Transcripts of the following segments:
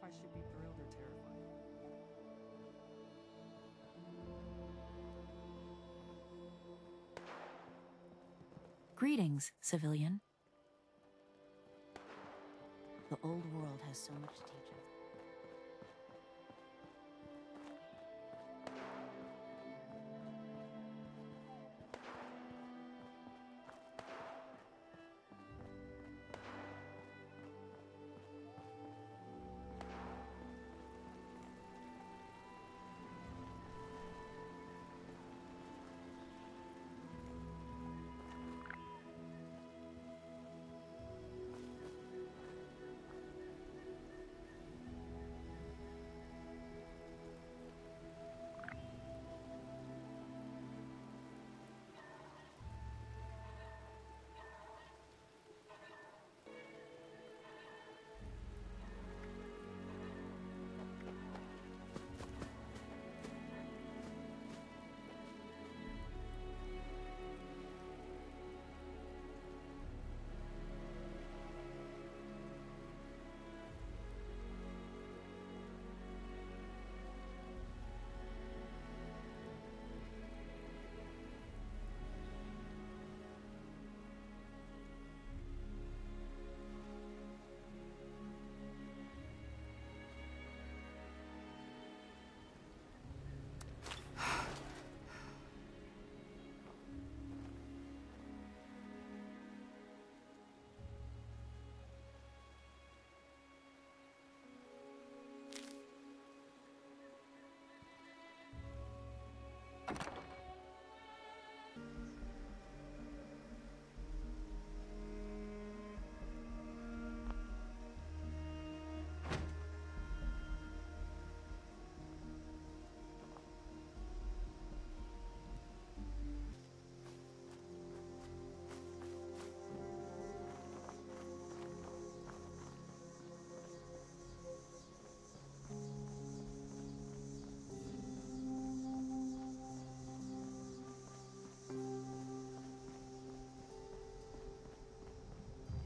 I should be thrilled or terrified. Greetings, civilian. The old world has so much to teach us.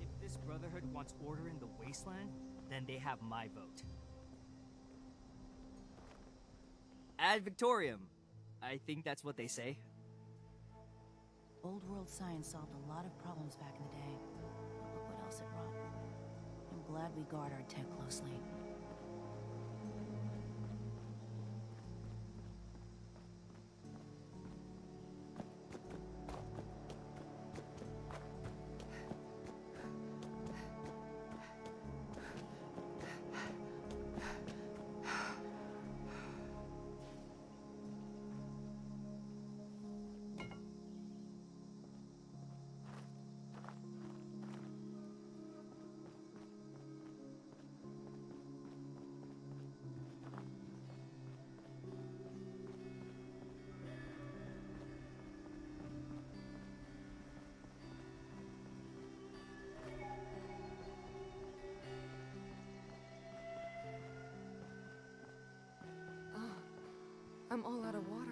If this Brotherhood wants order in the wasteland, then they have my vote. Ad Victoriam. I think that's what they say. Old world science solved a lot of problems back in the day. But look what else it brought. I'm glad we guard our tech closely. I'm all out of water.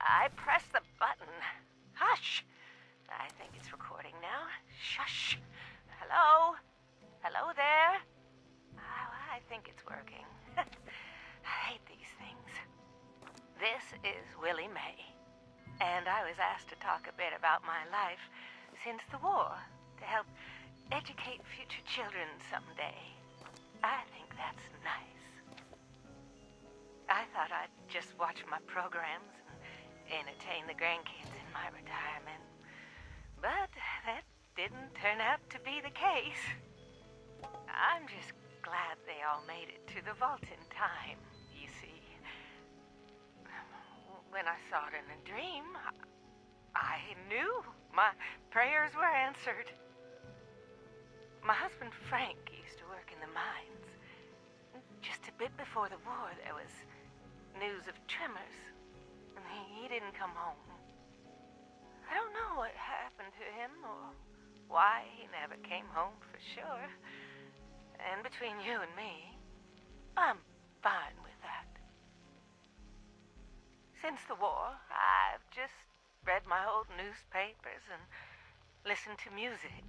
I pressed the button. Hush! I think it's recording now. Shush! Hello? Hello there? Oh, I think it's working. I hate these things. This is Willie Mae, and I was asked to talk a bit about my life since the war to help educate future children someday. I think that's nice. I thought I'd just watch my programs and entertain the grandkids in my retirement, but that didn't turn out to be the case. I'm just glad they all made it to the vault in time, you see. When I saw it in a dream, I knew my prayers were answered. My husband Frank used to work in the mines. Just a bit before the war, there was news of tremors, and he didn't come home. I don't know what happened to him or why he never came home for sure. And between you and me, I'm fine with that. Since the war, I've just read my old newspapers and listened to music.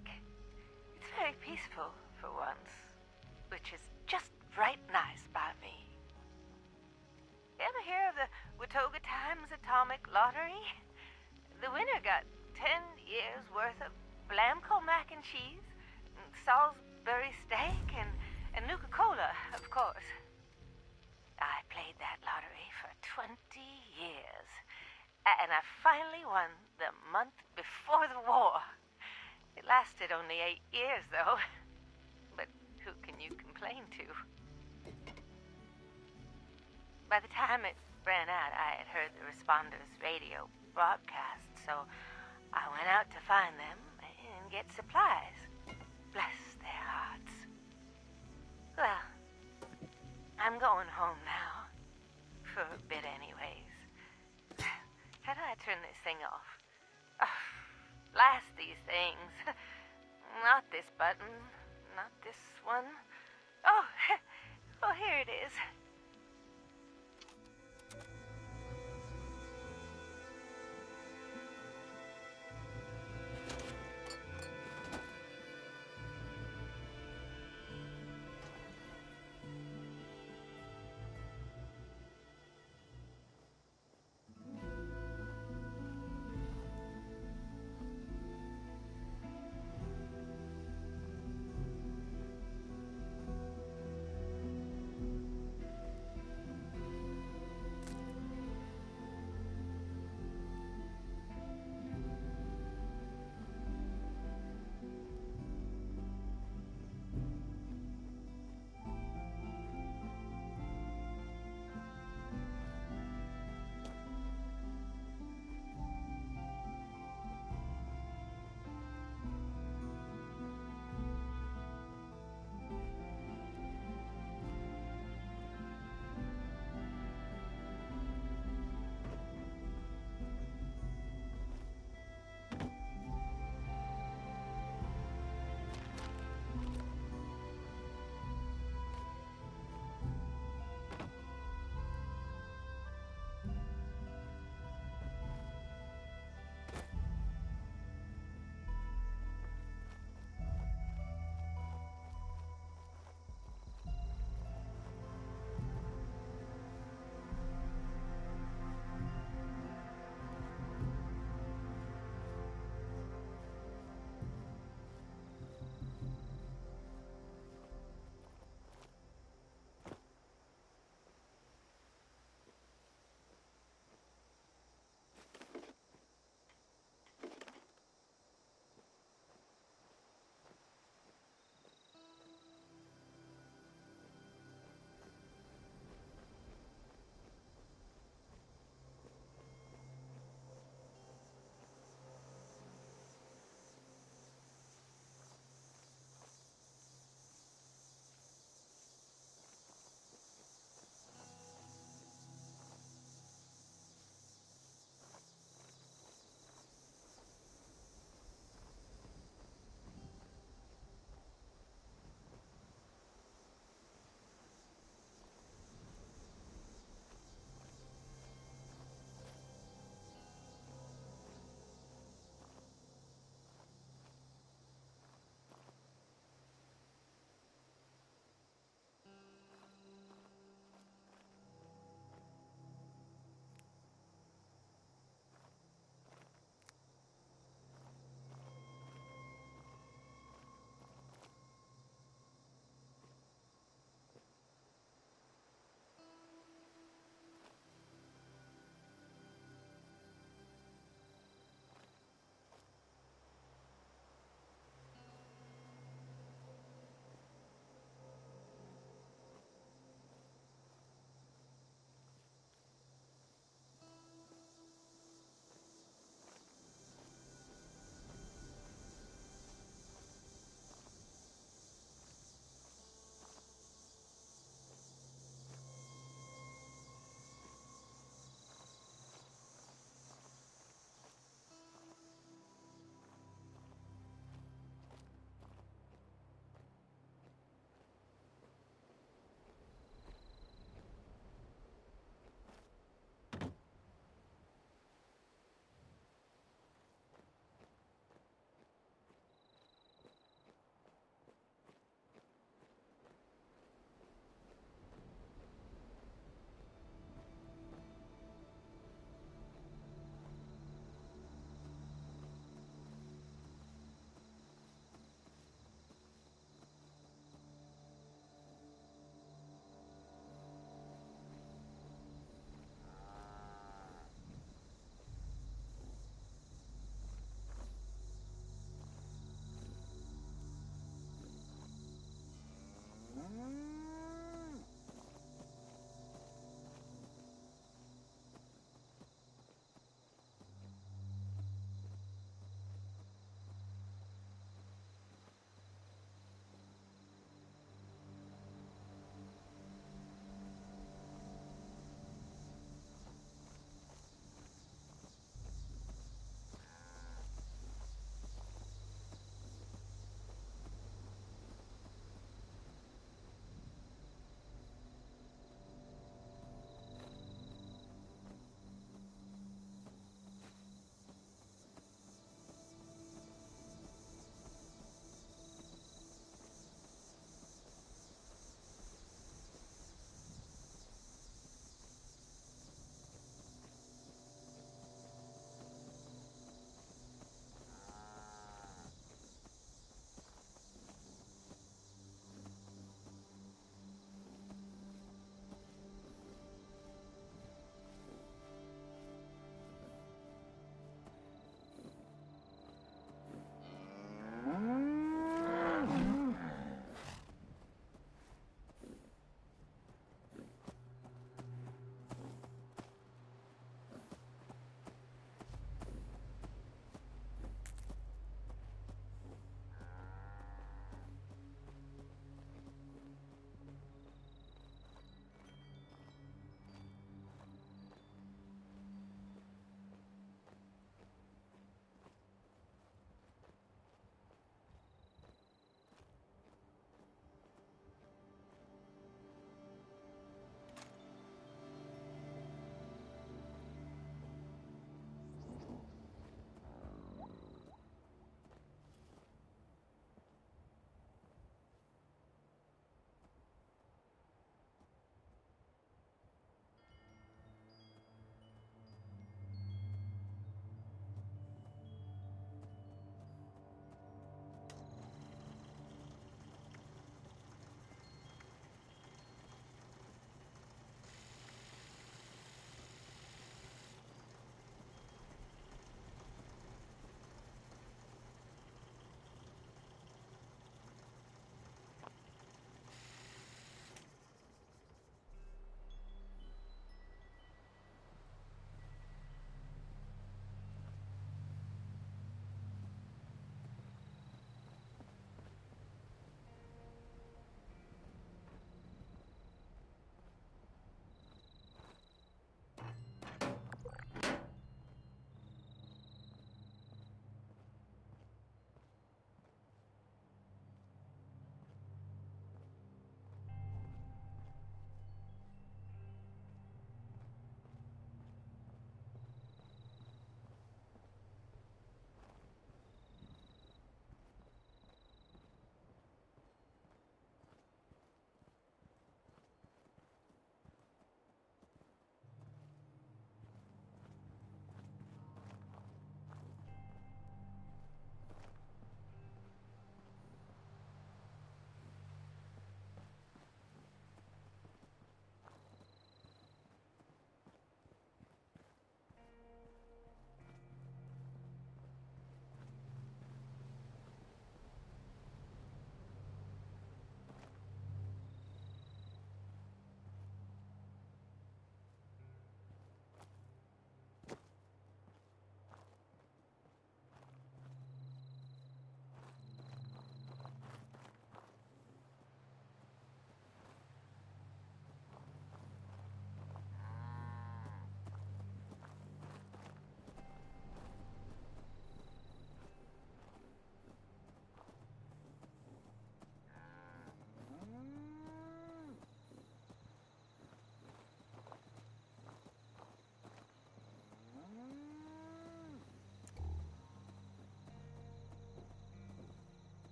It's very peaceful for once, which is just right nice by me. Ever hear of the Watoga Times Atomic Lottery? The winner got 10 years worth of Blamco mac and cheese, and Salisbury steak, and Nuka-Cola, of course. I played that lottery for 20 years, and I finally won the month before the war. It lasted only 8 years, though. But who can you complain to? By the time it ran out, I had heard the responders' radio broadcast, so I went out to find them and get supplies. Bless their hearts. Well, I'm going home now. For a bit anyways. How do I turn this thing off? Oh, blast these things. Not this button. Not this one. Oh, oh, here it is.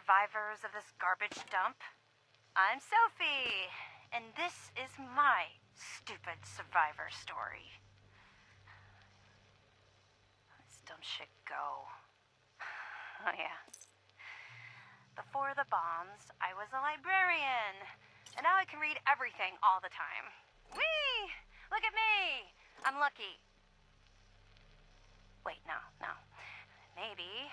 survivors of this garbage dump. I'm Sophie, and this is my stupid survivor story. This dumb shit go. Oh yeah. Before the bombs, I was a librarian, and now I can read everything all the time. Whee! Look at me! I'm lucky. Wait, no. Maybe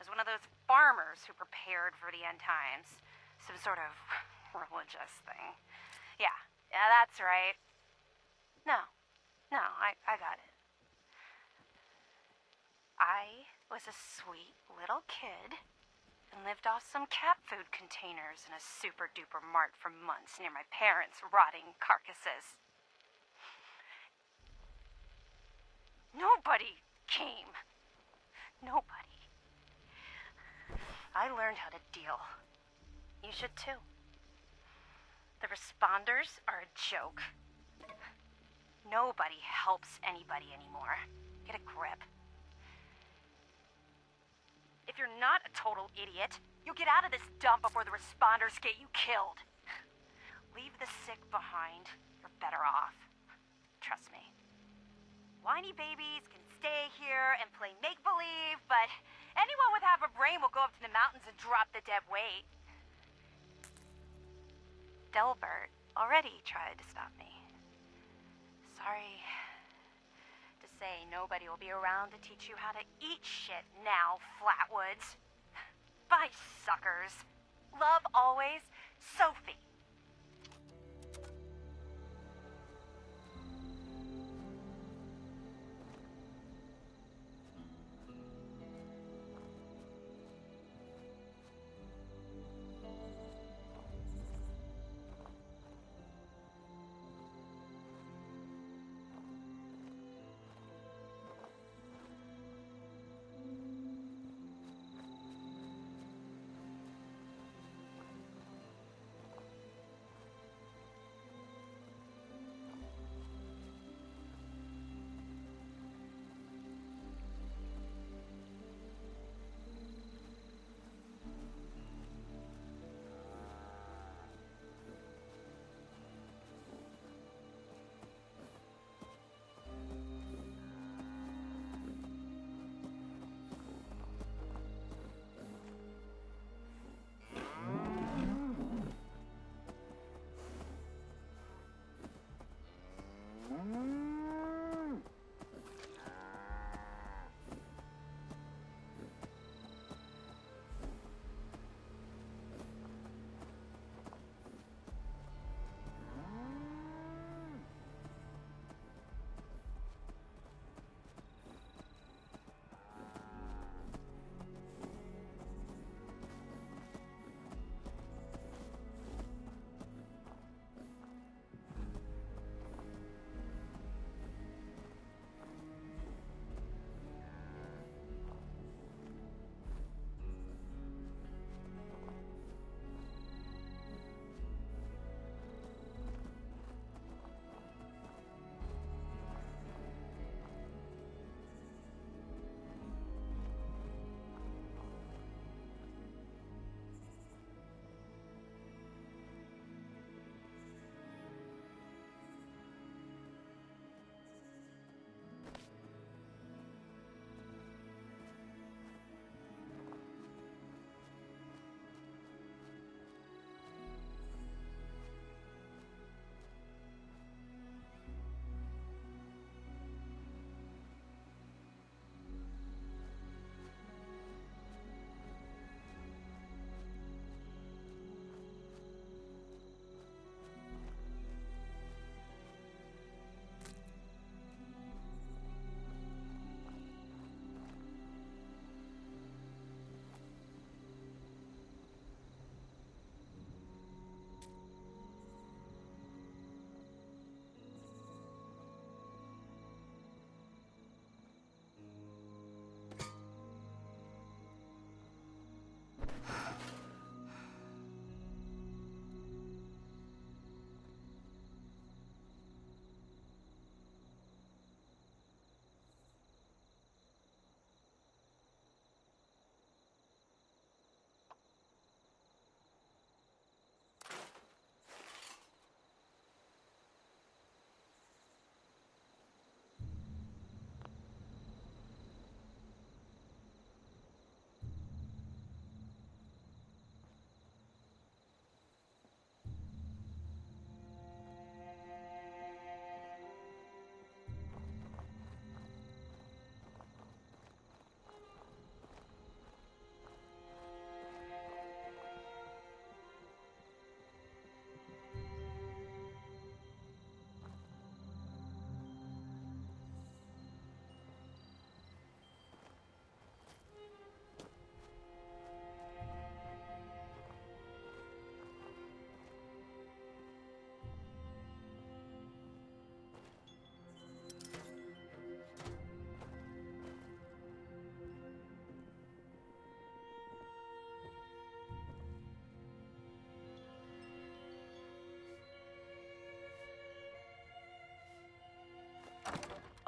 as one of those farmers who prepared for the end times. Some sort of religious thing. Yeah, that's right. No, I got it. I was a sweet little kid and lived off some cat food containers in a super-duper mart for months near my parents' rotting carcasses. Nobody came. Nobody. I learned how to deal. You should too. The responders are a joke. Nobody helps anybody anymore. Get a grip. If you're not a total idiot, you'll get out of this dump before the responders get you killed. Leave the sick behind. You're better off. Trust me. Whiny babies can stay here and play make-believe, but anyone with half a brain will go up to the mountains and drop the dead weight. Delbert already tried to stop me. Sorry to say, nobody will be around to teach you how to eat shit now, Flatwoods. Bye, suckers. Love always, Sophie.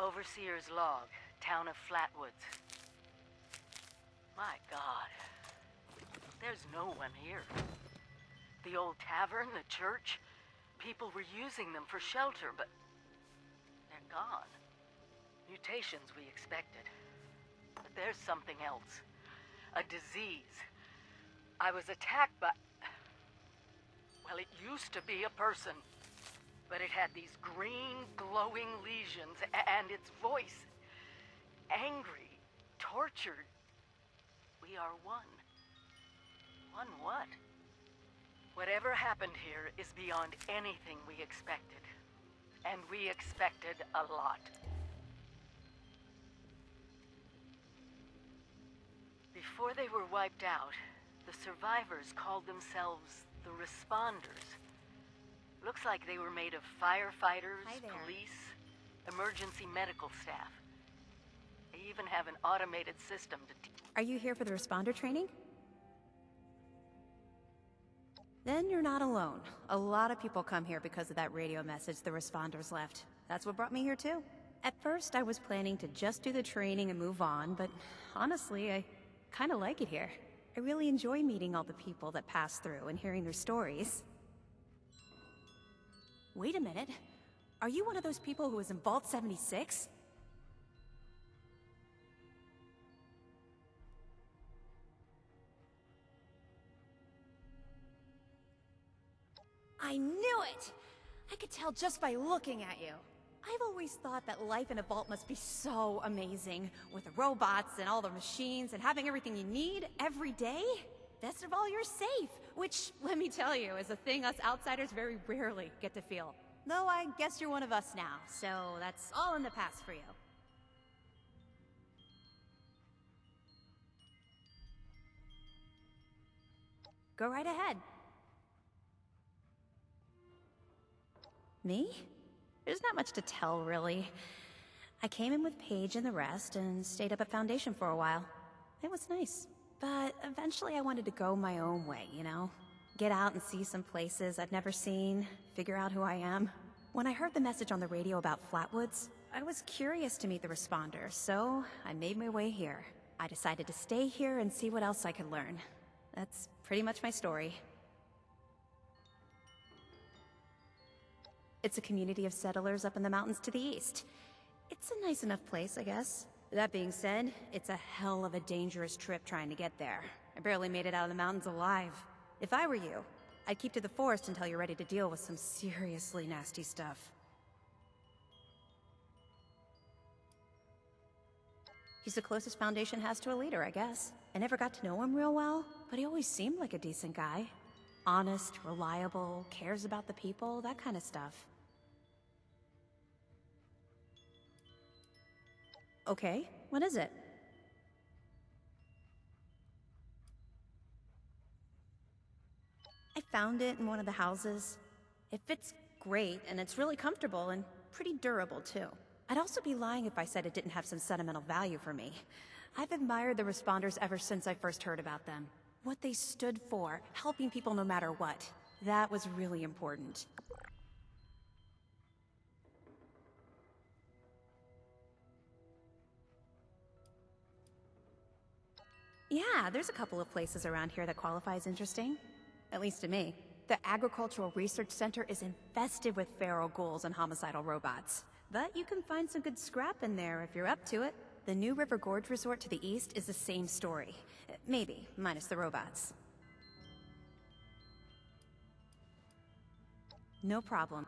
Overseer's log, town of Flatwoods. My God. There's no one here. The old tavern, the church, people were using them for shelter, but they're gone. Mutations we expected. But there's something else. A disease. I was attacked by... Well, it used to be a person. But it had these green, glowing lesions, and its voice. Angry, tortured. We are one. One what? Whatever happened here is beyond anything we expected. And we expected a lot. Before they were wiped out, the survivors called themselves the Responders. Looks like they were made of firefighters, police, emergency medical staff. They even have an automated system to... Are you here for the responder training? Then you're not alone. A lot of people come here because of that radio message the responders left. That's what brought me here too. At first, I was planning to just do the training and move on, but honestly, I kind of like it here. I really enjoy meeting all the people that pass through and hearing their stories. Wait a minute. Are you one of those people who was in Vault 76? I knew it! I could tell just by looking at you. I've always thought that life in a vault must be so amazing, with the robots and all the machines and having everything you need every day. Best of all, you're safe, which, let me tell you, is a thing us outsiders very rarely get to feel. Though I guess you're one of us now, so that's all in the past for you. Go right ahead. Me? There's not much to tell, really. I came in with Paige and the rest, and stayed up at Foundation for a while. It was nice. But eventually I wanted to go my own way, you know? Get out and see some places I've never seen, figure out who I am. When I heard the message on the radio about Flatwoods, I was curious to meet the responders, so I made my way here. I decided to stay here and see what else I could learn. That's pretty much my story. It's a community of settlers up in the mountains to the east. It's a nice enough place, I guess. That being said, it's a hell of a dangerous trip trying to get there. I barely made it out of the mountains alive. If I were you, I'd keep to the forest until you're ready to deal with some seriously nasty stuff. He's the closest Foundation has to a leader, I guess. I never got to know him real well, but he always seemed like a decent guy. Honest, reliable, cares about the people, that kind of stuff. Okay, what is it? I found it in one of the houses. It fits great, and it's really comfortable and pretty durable, too. I'd also be lying if I said it didn't have some sentimental value for me. I've admired the responders ever since I first heard about them. What they stood for, helping people no matter what. That was really important. Yeah, there's a couple of places around here that qualify as interesting. At least to me. The Agricultural Research Center is infested with feral ghouls and homicidal robots. But you can find some good scrap in there if you're up to it. The New River Gorge Resort to the east is the same story. Maybe, minus the robots. No problem.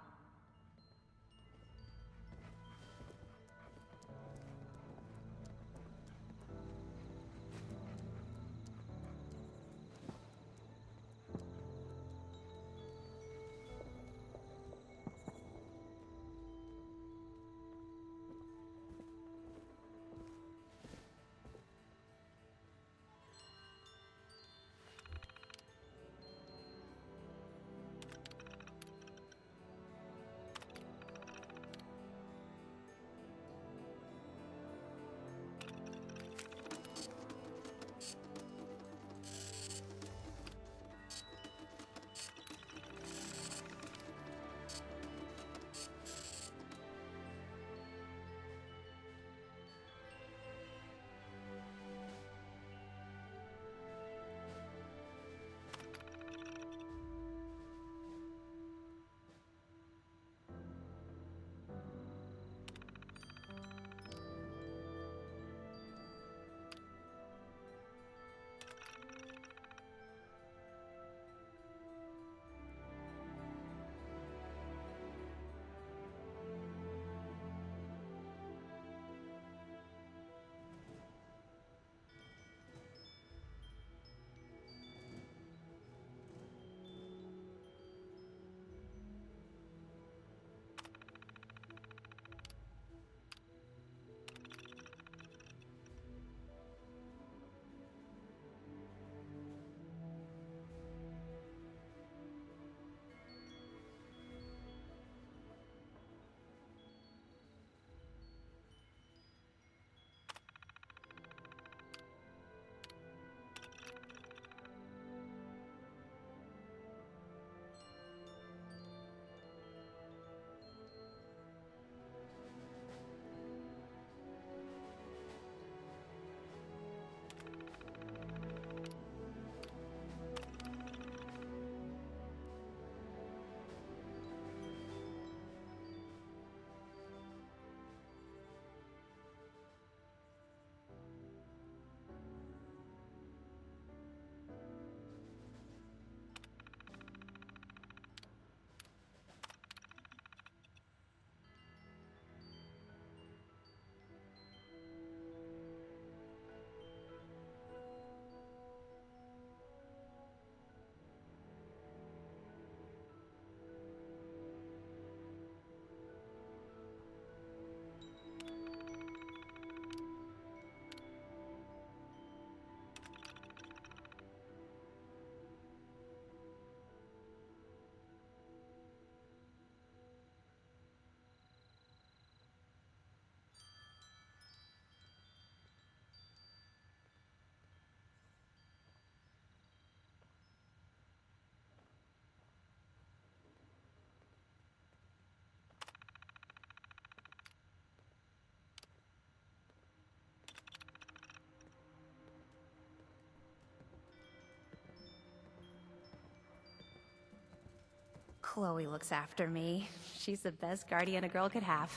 Chloe looks after me. She's the best guardian a girl could have.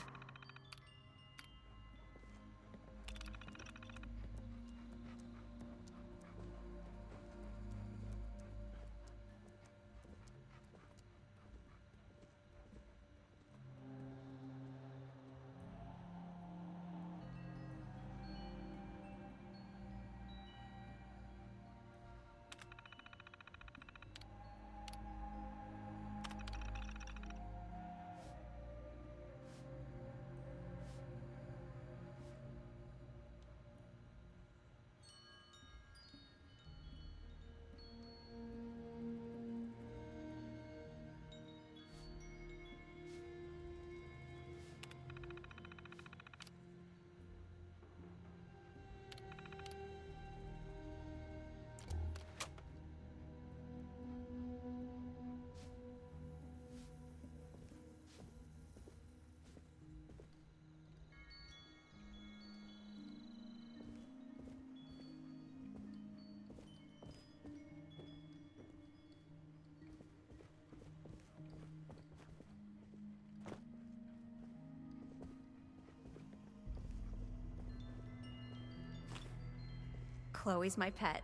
Chloe's my pet.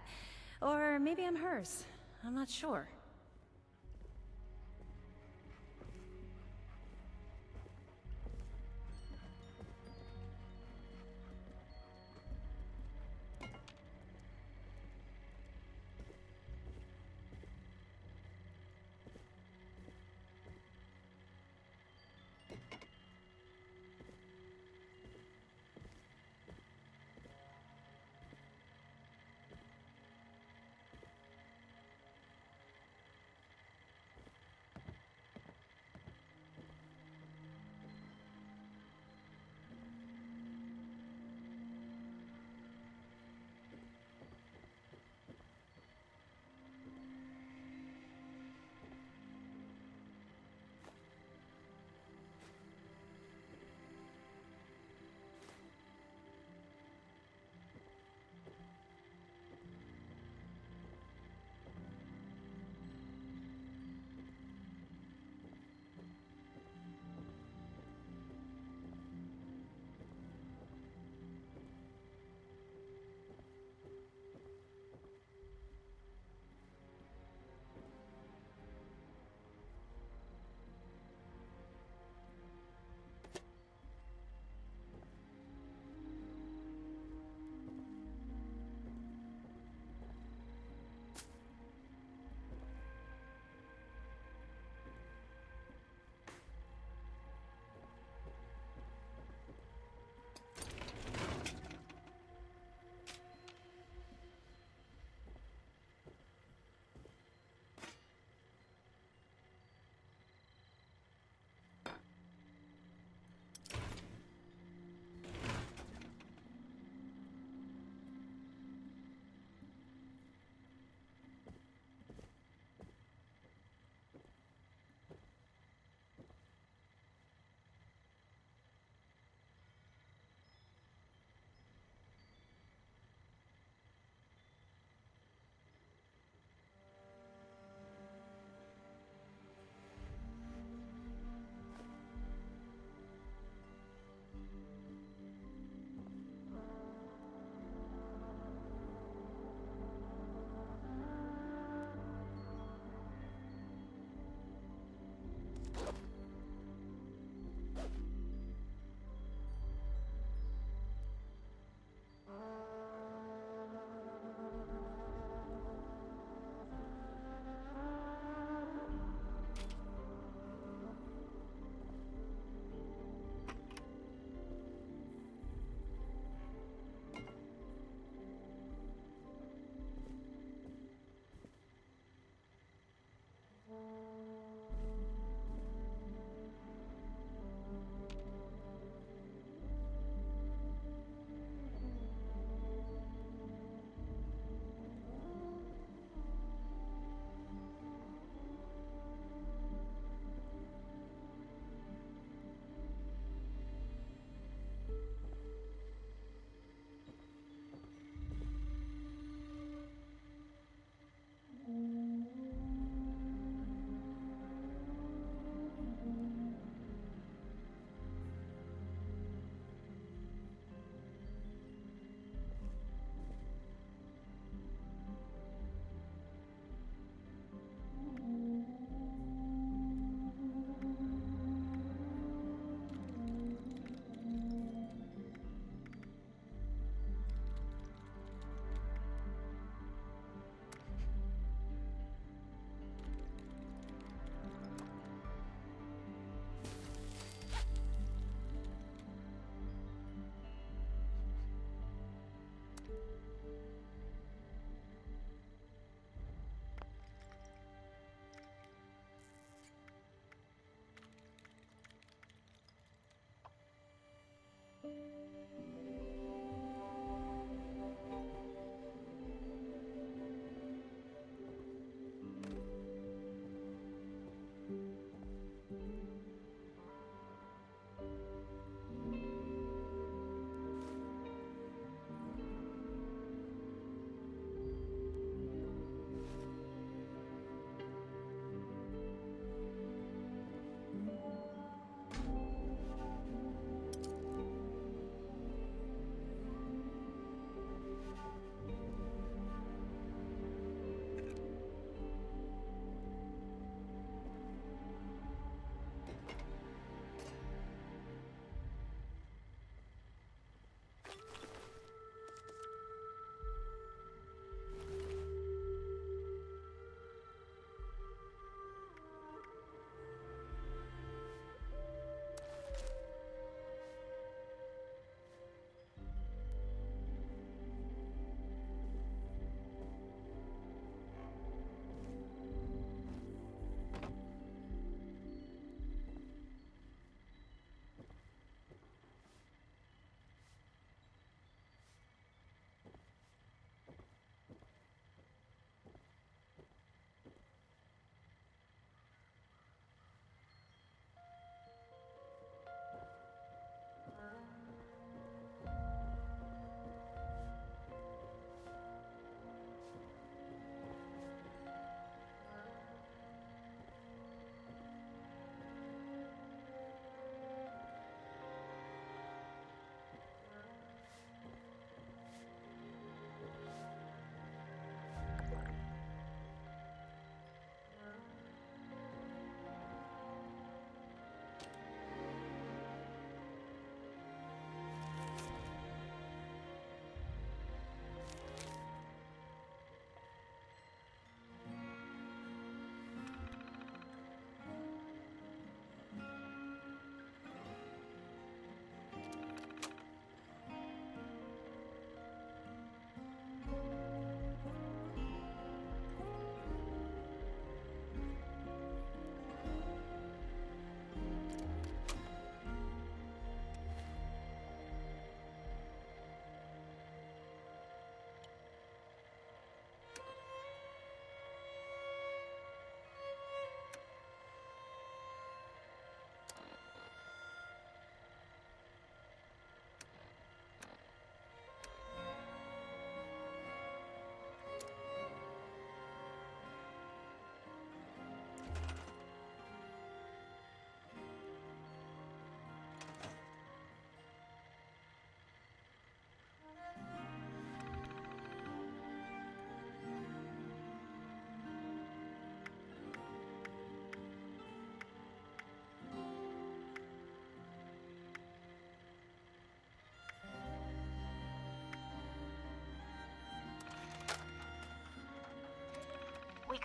Or maybe I'm hers. I'm not sure.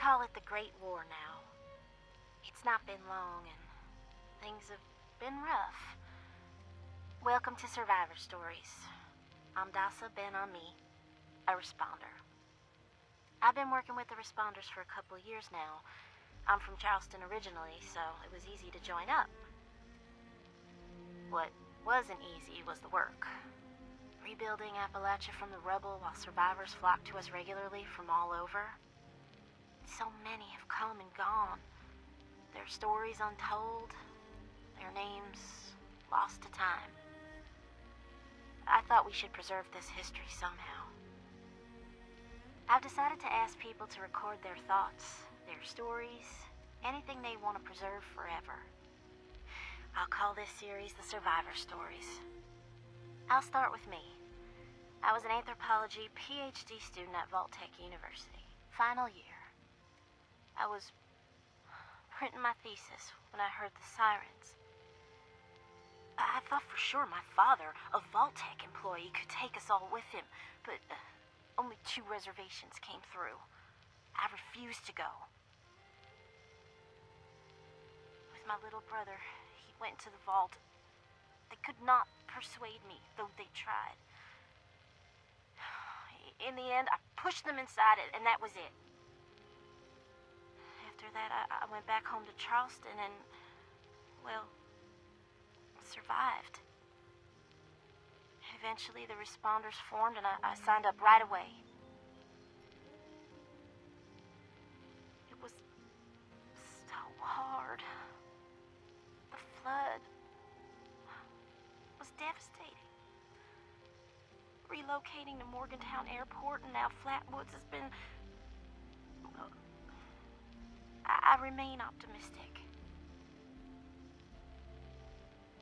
call it the Great War now. It's not been long, and things have been rough. Welcome to Survivor Stories. I'm Dasa Ben-Ami, a responder. I've been working with the responders for a couple of years now. I'm from Charleston originally, so it was easy to join up. What wasn't easy was the work. Rebuilding Appalachia from the rubble while survivors flock to us regularly from all over. So many have come and gone. Their stories untold, their names lost to time. I thought we should preserve this history somehow. I've decided to ask people to record their thoughts, their stories, anything they want to preserve forever. I'll call this series The Survivor Stories. I'll start with me. I was an anthropology PhD student at Tech University, final year. I was printing my thesis when I heard the sirens. I thought for sure my father, a Tech employee, could take us all with him, but only 2 reservations came through. I refused to go. With my little brother, he went to the vault. They could not persuade me, though they tried. In the end, I pushed them inside it, and that was it. After that, I went back home to Charleston and, well, survived. Eventually, the responders formed, and I signed up right away. It was so hard. The flood was devastating. Relocating to Morgantown Airport and now Flatwoods has been... I remain optimistic.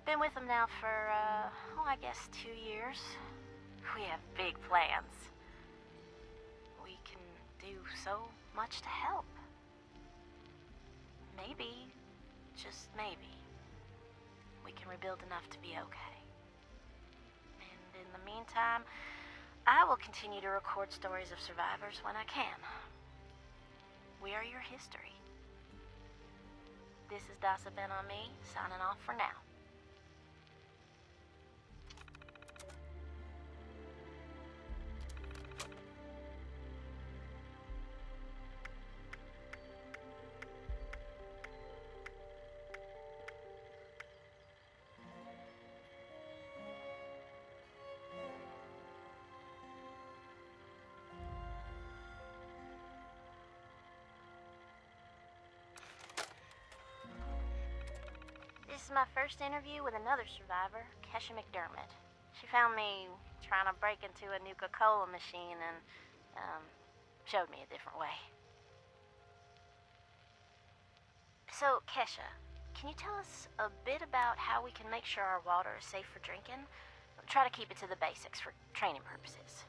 Been with them now for, I guess 2 years. We have big plans. We can do so much to help. Maybe, just maybe, we can rebuild enough to be okay. And in the meantime, I will continue to record stories of survivors when I can. We are your history. This is Dasa Ben-Ami, signing off for now. This is my first interview with another survivor, Kesha McDermott. She found me trying to break into a Nuka-Cola machine and, showed me a different way. So, Kesha, can you tell us a bit about how we can make sure our water is safe for drinking? Try to keep it to the basics for training purposes.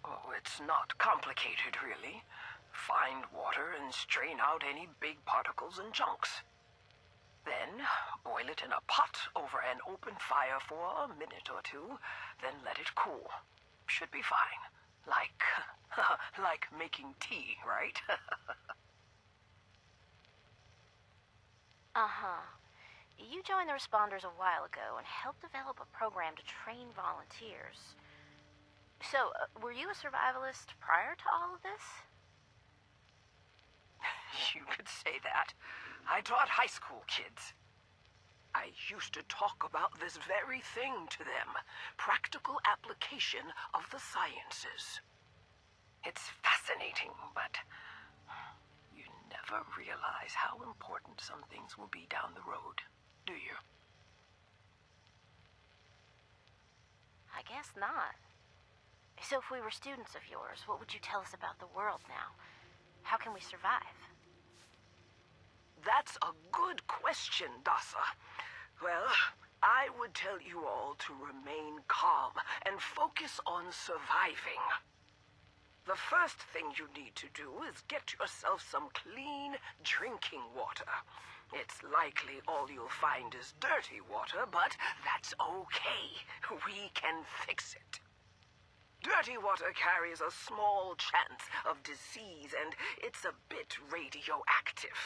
Oh, it's not complicated, really. Find water and strain out any big particles and chunks. Then, boil it in a pot over an open fire for a minute or 2, then let it cool. Should be fine. Like making tea, right? Uh-huh. You joined the responders a while ago and helped develop a program to train volunteers. So, were you a survivalist prior to all of this? You could say that. I taught high school kids. I used to talk about this very thing to them. Practical application of the sciences. It's fascinating, but you never realize how important some things will be down the road, do you? I guess not. So if we were students of yours, what would you tell us about the world now? How can we survive? That's a good question, Dasa. Well, I would tell you all to remain calm and focus on surviving. The first thing you need to do is get yourself some clean drinking water. It's likely all you'll find is dirty water, but that's okay. We can fix it. Dirty water carries a small chance of disease, and it's a bit radioactive.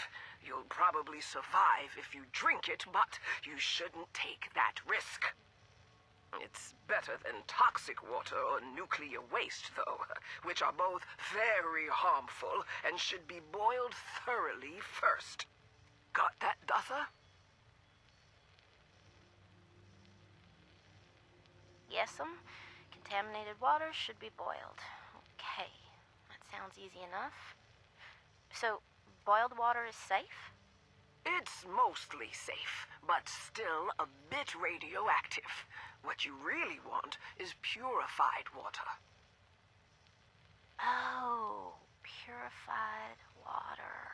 You'll probably survive if you drink it, but you shouldn't take that risk. It's better than toxic water or nuclear waste, though, which are both very harmful and should be boiled thoroughly first. Got that, Dutha? Yes'm. Contaminated water should be boiled. Okay, that sounds easy enough. So, boiled water is safe? It's mostly safe, but still a bit radioactive. What you really want is purified water. Oh, purified water.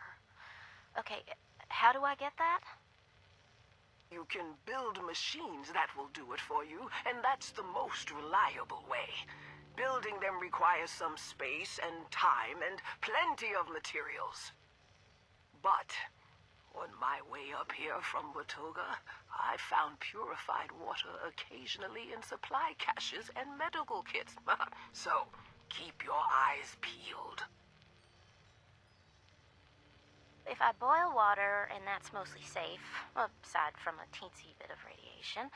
Okay, how do I get that? You can build machines that will do it for you, and that's the most reliable way. Building them requires some space and time and plenty of materials. But on my way up here from Watoga, I found purified water occasionally in supply caches and medical kits. So, keep your eyes peeled. If I boil water, and that's mostly safe, aside from a teensy bit of radiation,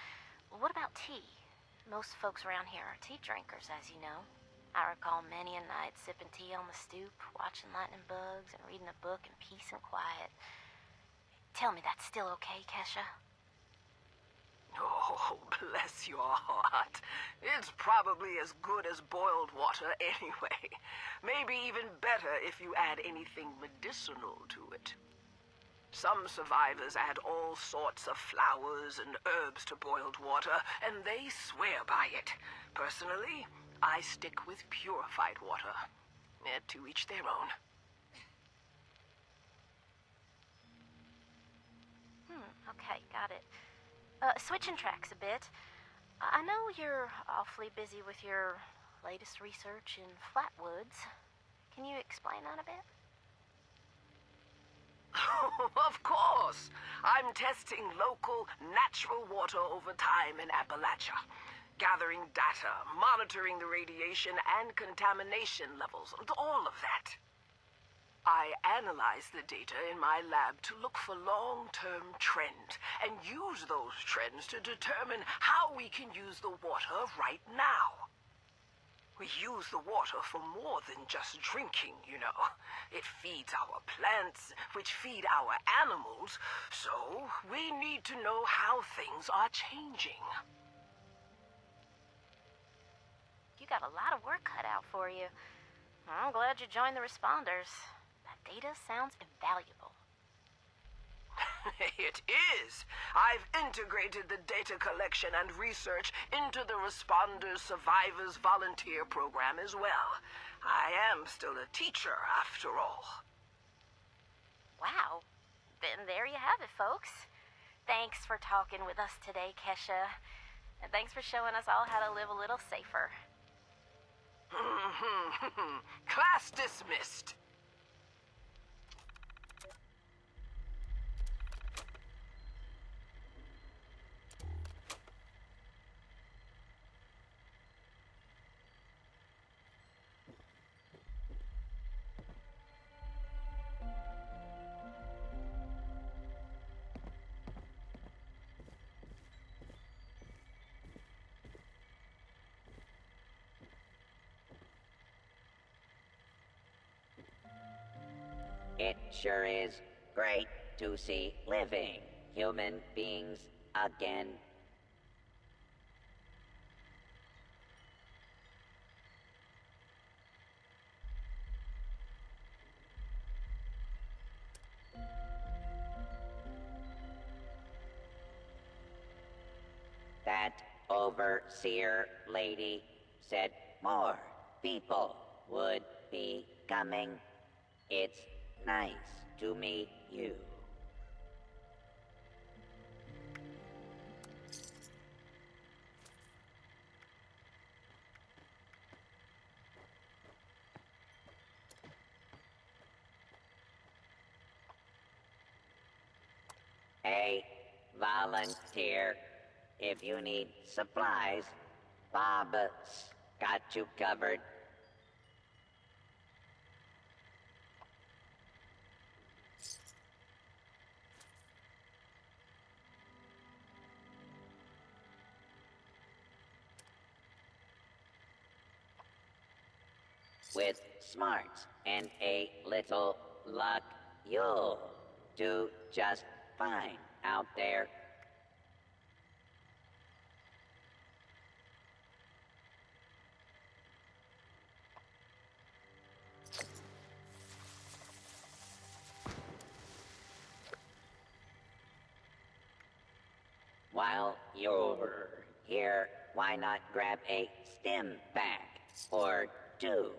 what about tea? Most folks around here are tea drinkers, as you know. I recall many a night sipping tea on the stoop, watching lightning bugs, and reading a book in peace and quiet. Tell me that's still okay, Kesha? Oh, bless your heart. It's probably as good as boiled water anyway. Maybe even better if you add anything medicinal to it. Some survivors add all sorts of flowers and herbs to boiled water, and they swear by it. Personally, I stick with purified water. To each their own. Okay, got it. Switching tracks a bit. I know you're awfully busy with your latest research in Flatwoods. Can you explain that a bit? Of course. I'm testing local, natural water over time in Appalachia. Gathering data, monitoring the radiation and contamination levels, all of that. I analyze the data in my lab to look for long-term trends and use those trends to determine how we can use the water right now. We use the water for more than just drinking, you know. It feeds our plants, which feed our animals, so we need to know how things are changing. You got a lot of work cut out for you. I'm glad you joined the responders. That data sounds invaluable. It is. I've integrated the data collection and research into the Responders Survivors Volunteer Program as well. I am still a teacher, after all. Wow. Then there you have it, folks. Thanks for talking with us today, Kesha. And thanks for showing us all how to live a little safer. Class dismissed. It sure is great to see living human beings again. That overseer lady said more people would be coming. It's nice to meet you. Hey, volunteer, if you need supplies, Bob got you covered. With smarts and a little luck, you'll do just fine out there. While you're here, why not grab a stim pack or two?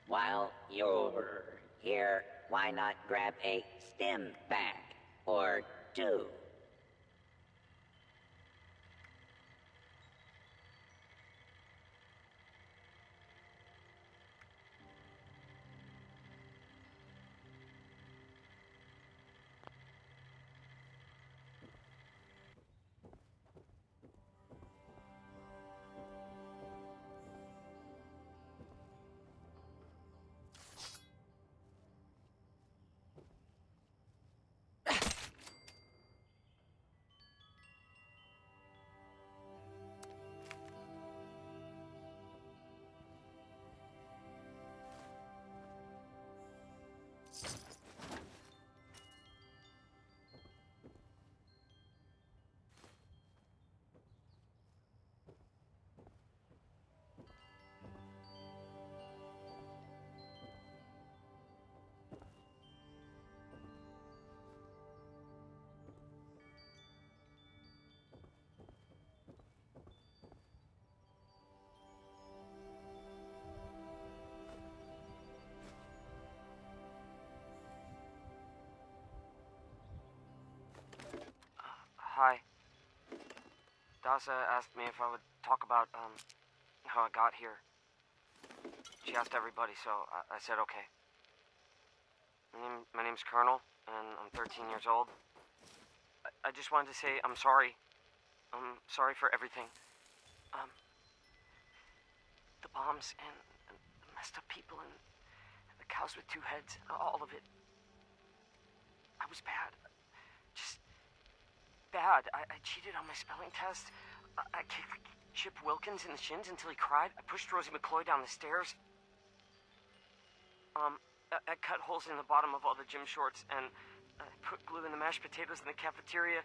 While you're here, why not grab a stim pack or two? Hi. Dasa asked me if I would talk about, how I got here. She asked everybody, so I said okay. My name's Colonel, and I'm 13 years old. I just wanted to say I'm sorry. I'm sorry for everything. The bombs and the messed up people and the cows with two heads, all of it. I was bad. Just bad. I cheated on my spelling test. I kicked Chip Wilkins in the shins until he cried. I pushed Rosie McCloy down the stairs. I cut holes in the bottom of all the gym shorts, and I put glue in the mashed potatoes in the cafeteria.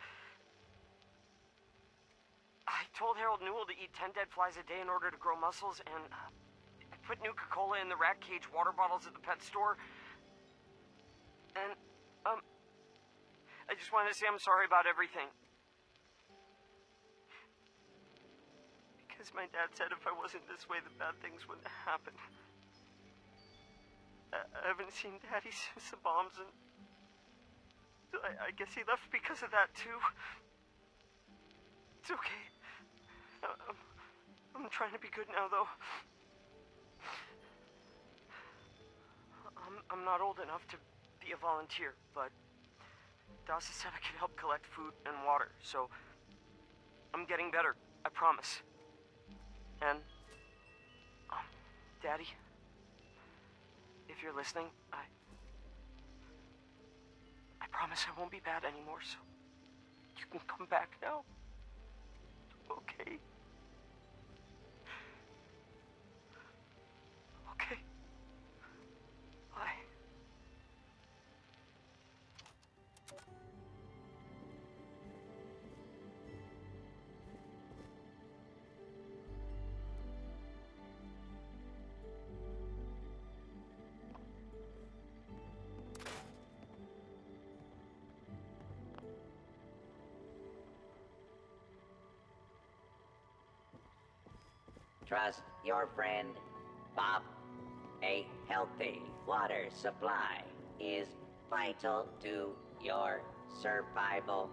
I told Harold Newell to eat 10 dead flies a day in order to grow muscles, and I put Nuka-Cola in the rat cage water bottles at the pet store. And, I just wanted to say I'm sorry about everything. Because my dad said if I wasn't this way, the bad things wouldn't happen. I haven't seen Daddy since the bombs, and I guess he left because of that, too. It's okay. I'm trying to be good now, though. I'm not old enough to be a volunteer, but Dasa said I could help collect food and water, so I'm getting better, I promise. And, Daddy, if you're listening, I promise I won't be bad anymore, so you can come back now. Okay? Okay. Bye. Trust your friend, Bob. A healthy water supply is vital to your survival.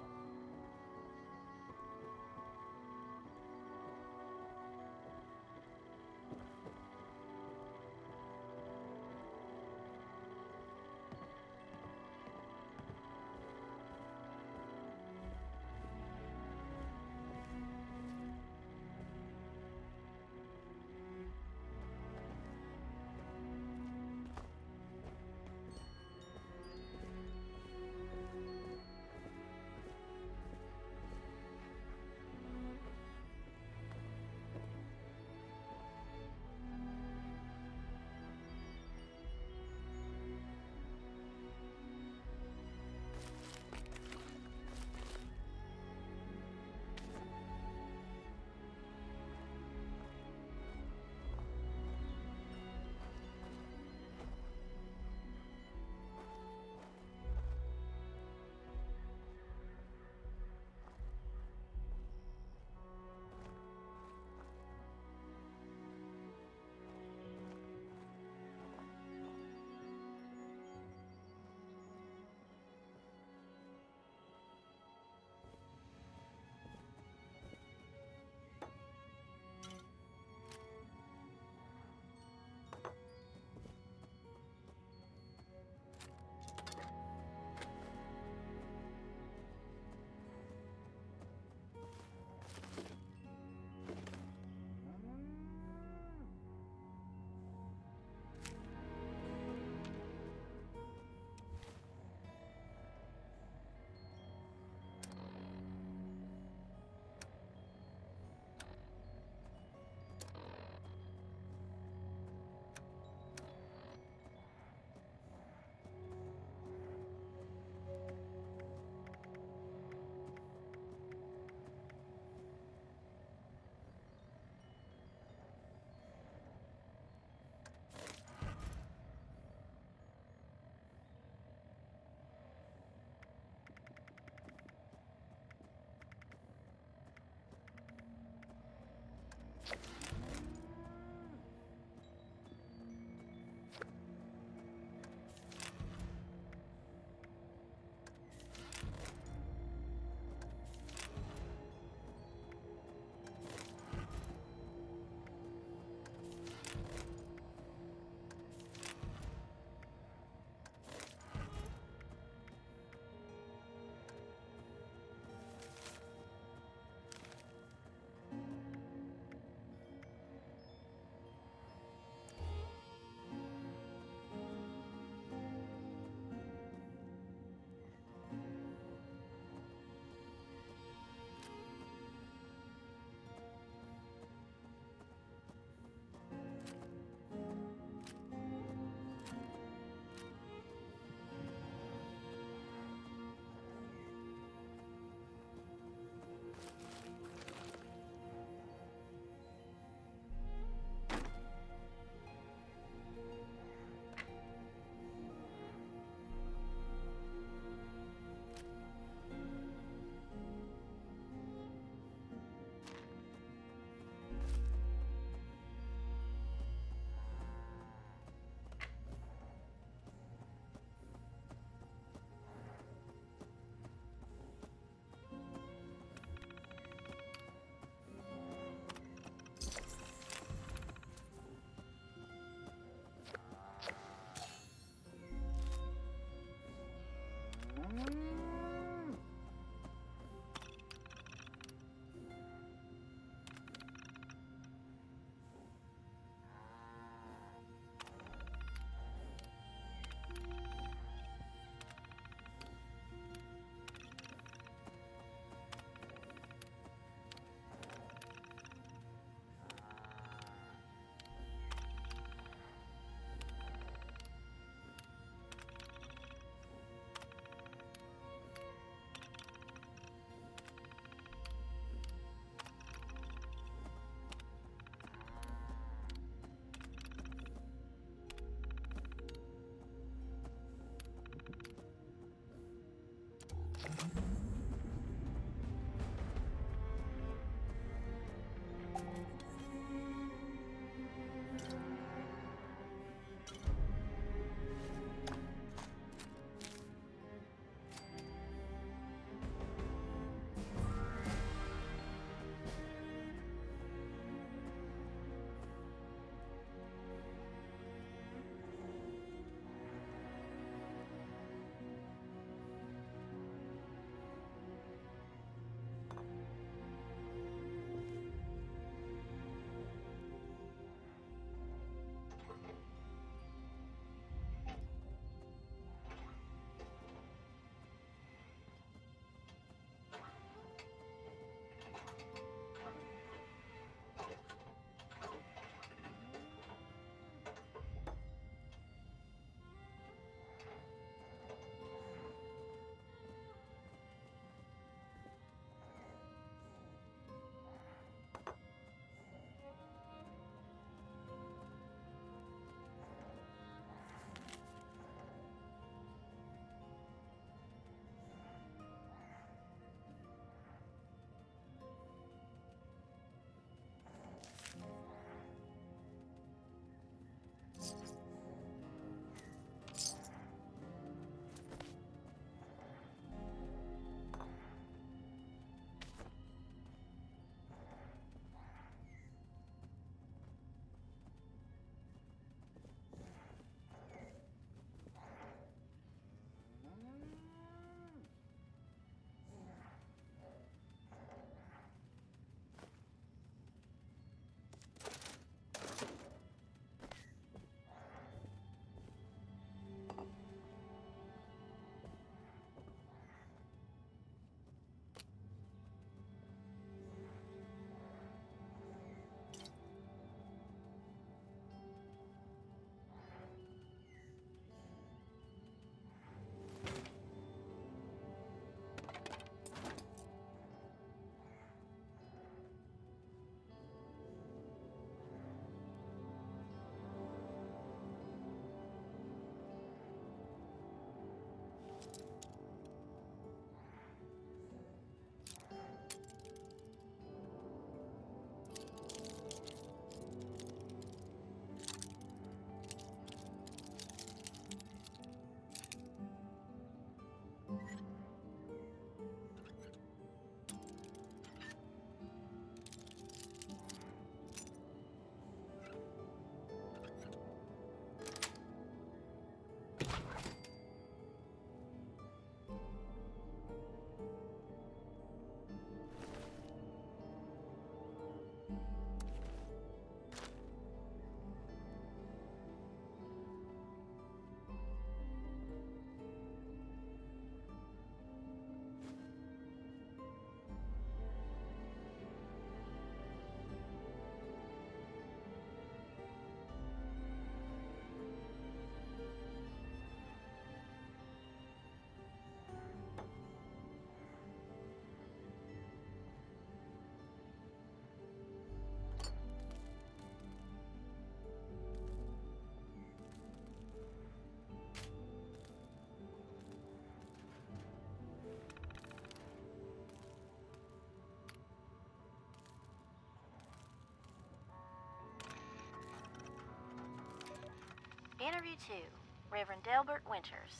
Interview 2, Reverend Delbert Winters.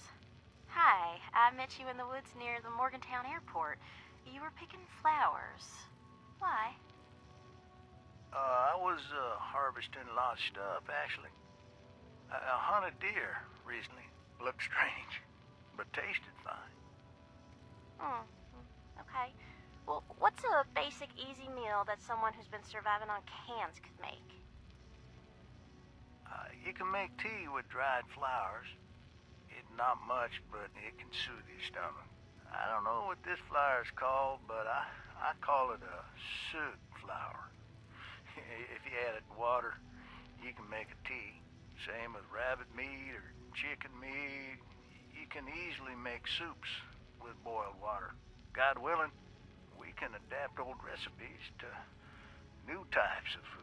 Hi, I met you in the woods near the Morgantown airport. You were picking flowers. Why? I was harvesting a lot of stuff, actually. I hunted deer recently. Looked strange, but tasted fine. Okay. Well, what's a basic, easy meal that someone who's been surviving on cans could make? You can make tea with dried flowers. It's not much, but it can soothe your stomach. I don't know what this flower is called, but I call it a soot flower. If you add it to water, you can make a tea. Same with rabbit meat or chicken meat. You can easily make soups with boiled water. God willing, we can adapt old recipes to new types of food.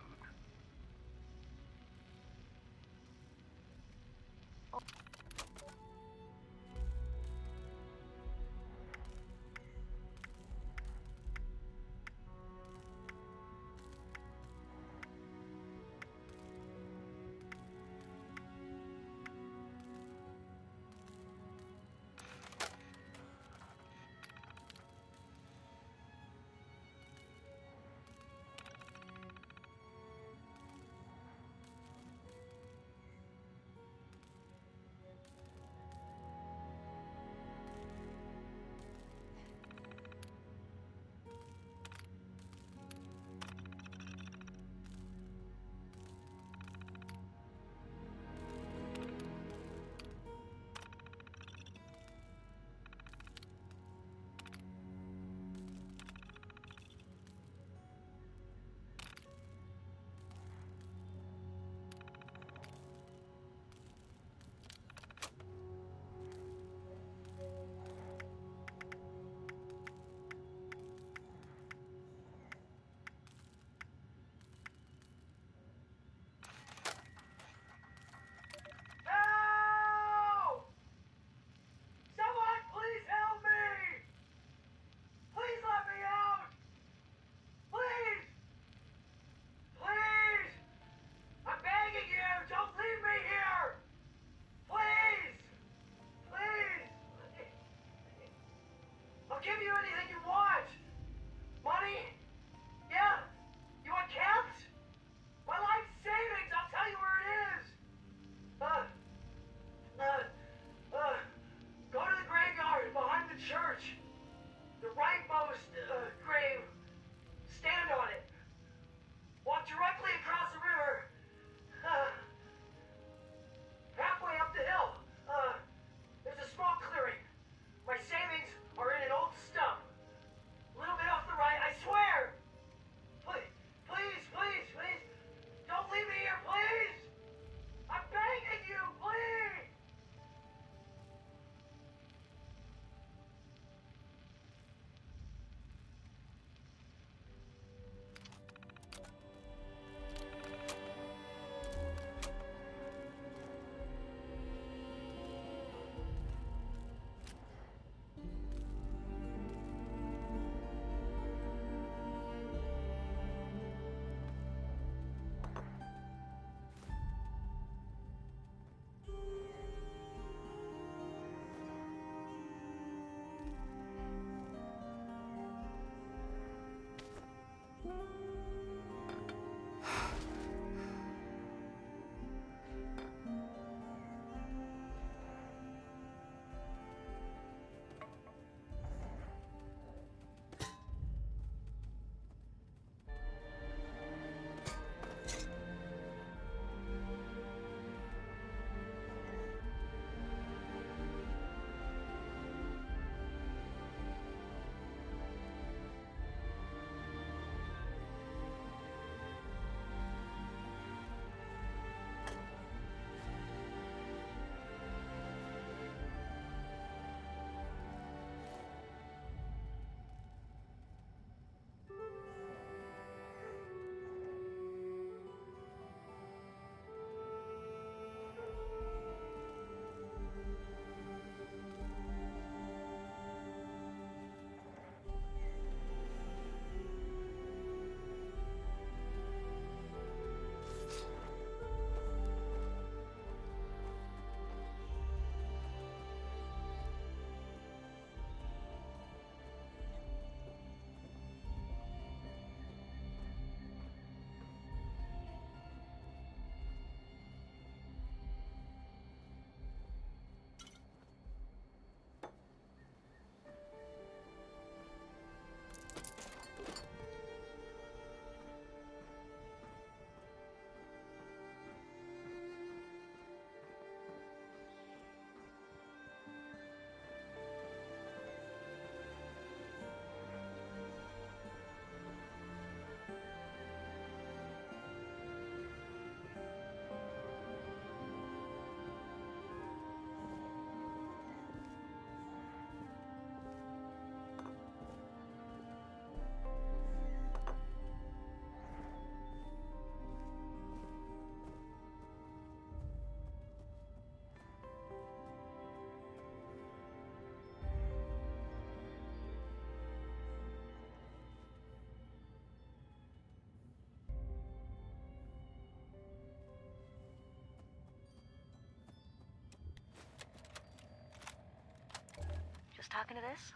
talking to this?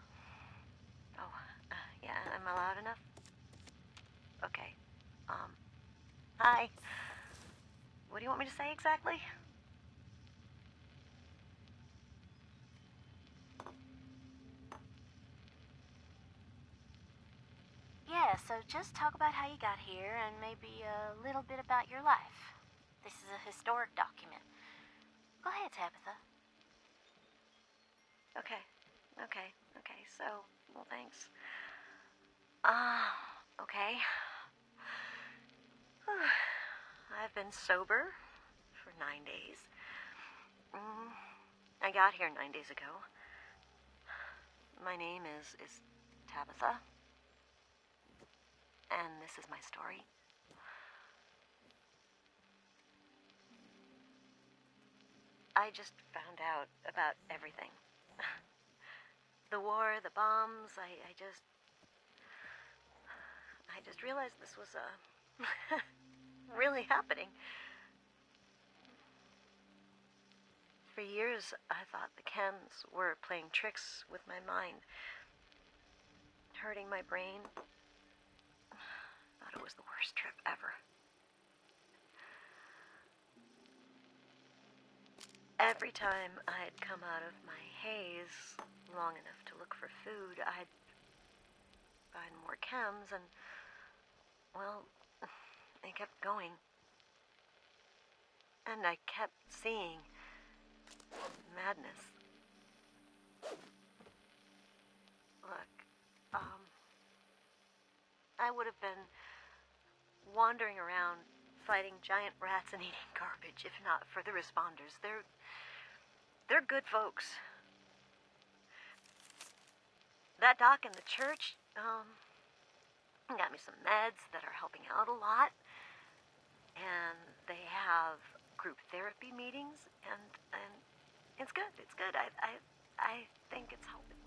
Oh, yeah, am I loud enough? Okay. Hi. What do you want me to say exactly? Yeah, so just talk about how you got here and maybe a little bit about your life. This is a historic document. Go ahead, Tabitha. Okay. So, well, thanks. Okay. I've been sober for 9 days. I got here 9 days ago. My name is Tabitha. And this is my story. I just found out about everything. The war, the bombs, I just realized this was, really happening. For years, I thought the chems were playing tricks with my mind, hurting my brain. Thought it was the worst trip ever. Every time I'd come out of my haze long enough to look for food, I'd find more chems and, well, they kept going. And I kept seeing madness. Look, I would have been wandering around fighting giant rats and eating garbage if not for the responders. They're good folks. That doc in the church, got me some meds that are helping out a lot. And they have group therapy meetings, and it's good. It's good. I think it's helping.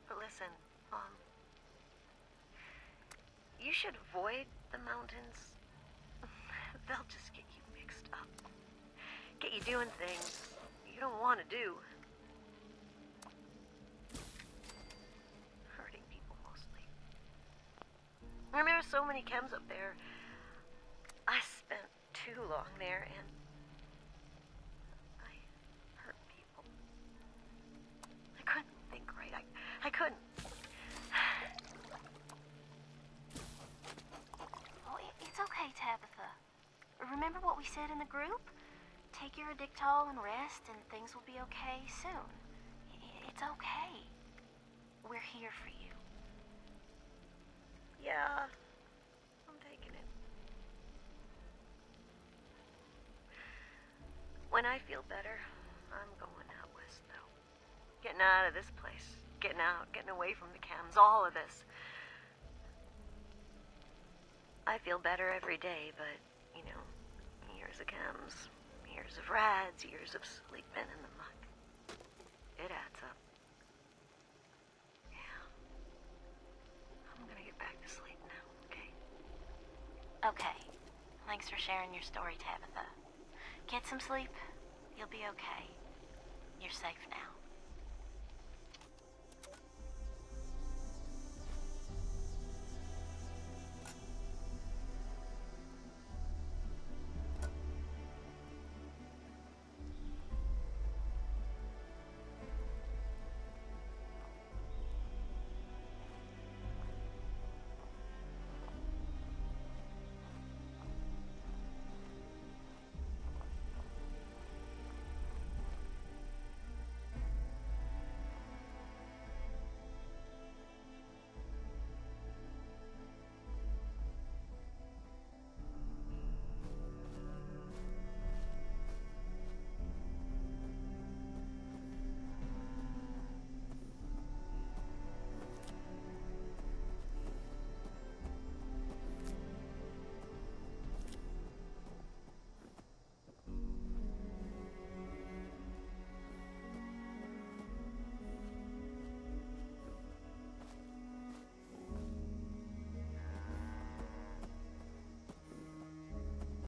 But listen, you should avoid the mountains. They'll just get you mixed up. Get you doing things you don't want to do. Hurting people mostly. And there are so many chems up there. I spent too long there and I hurt people. I couldn't think right. I couldn't. Oh, it's okay, Tabitha. Remember what we said in the group? Take your Addictol and rest, and things will be okay soon. It's okay. We're here for you. Yeah, I'm taking it. When I feel better, I'm going out west, though. Getting out of this place. Getting out, getting away from the chems, all of this. I feel better every day, but, you know, years of chems, years of rads, years of sleeping in the muck. It adds up. Yeah. I'm gonna get back to sleep now, okay? Okay. Thanks for sharing your story, Tabitha. Get some sleep. You'll be okay. You're safe now.